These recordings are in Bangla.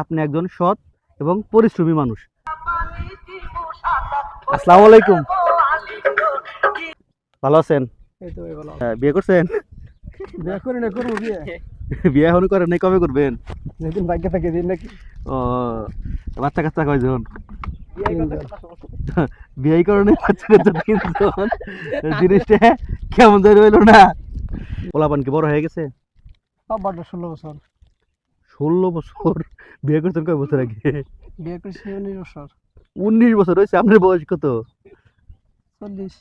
আপনি একজন সৎ এবং পরিশ্রমী মানুষ। আসসালামু আলাইকুম। ভালো আছেন? এই তো ভালো। বিয়ে করছেন? বিয়ে করি না, করবো বিয়ে। বিয়ে এখনো করেন নাই, কবে করবেন? যেদিন ভাগ্যে থাকে দিন নাকি। ও, বাচ্চা কাচ্চা কয়জন? তিনজন। বিয়ে করেন নাই, বাচ্চা কাচ্চা তিনজন। জিনিসটা কেমন ধরে হইলো না? পোলাপান কি বড় হয়ে গেছে? বাবার 16 বছর। 16 বছর? বিয়ে করছেন কয় বছর আগে? বিয়ে করেছি 19 বছর। 19 বছর হয়েছে? আপনার বয়স কত? 40।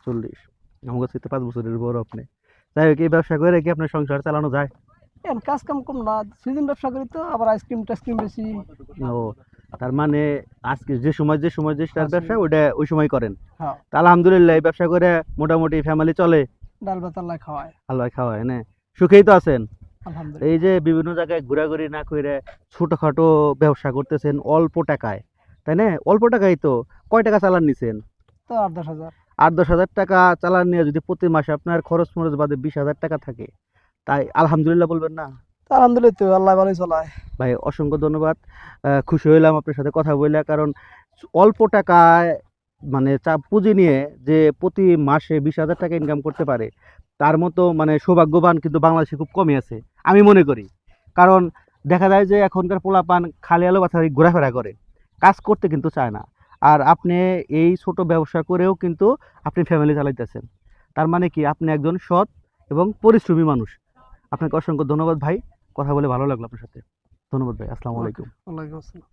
40। আমার কাছে তো 5 বছরের বড় আপনি। যাই হোক, এই ব্যবসা করে কি আপনার সংসার চালানো যায়? এখন কাজ কাম কম না, সিজন ব্যবসা করি তো, আবার আইসক্রিম টাইসক্রিম বেশি। ও, তার মানে আজকে যে সময় যেটার হ্যাঁ, ব্যবসা ওইটা ওই সময় করেন। হ্যাঁ, তা আলহামদুলিল্লাহ, এই ব্যবসা করে মোটামুটি ফ্যামিলি চলে, ডাল ভাত আল্লাহ খাওয়ায়। আল্লাহ খাওয়া হয় না? সুখেই তো আছেন? এই আলহামদুলিল্লাহ। যে বিভিন্ন জায়গায় ঘোরাঘুরি না করে ছোটখাটো ব্যবসা করতেছেন অল্প টাকায়, তাই না? অল্প টাকায় তো কয় টাকা চালান নিছেন? তো 8-10 হাজার। 8-10 হাজার টাকা চালান নিয়ে যদি প্রতি মাসে আপনার খরচ মরচ বাদে 20 হাজার টাকা থাকে, তাই আলহামদুলিল্লাহ বলবেন না? তো আলহামদুলিল্লাহ, তো আল্লাহ ভালোই চলায়। ভাই অসংখ্য ধন্যবাদ। খুশি হইলাম আপনার সাথে কথা বলে, কারণ অল্প টাকায় মানে পুঁজি নিয়ে যে প্রতি মাসে 20 হাজার টাকা ইনকাম করতে পারে, তার মতো মানে সৌভাগ্যবান কিন্তু বাংলাদেশে খুব কমই আছে আমি মনে করি। কারণ দেখা যায় যে এখনকার পোলাপান খালি আলো বাছাই ঘোরাফেরা করে, কাজ করতে কিন্তু চায় না। আর আপনি এই ছোট ব্যবসা করেও কিন্তু আপনি ফ্যামিলি চালাইতেছেন, তার মানে কি আপনি একজন সৎ এবং পরিশ্রমী মানুষ। আপনাকে অসংখ্য ধন্যবাদ ভাই, কথা বলে ভালো লাগলো আপনার সাথে। ধন্যবাদ ভাই, আসসালামু আলাইকুম। ওয়ালাইকুম আসসালাম।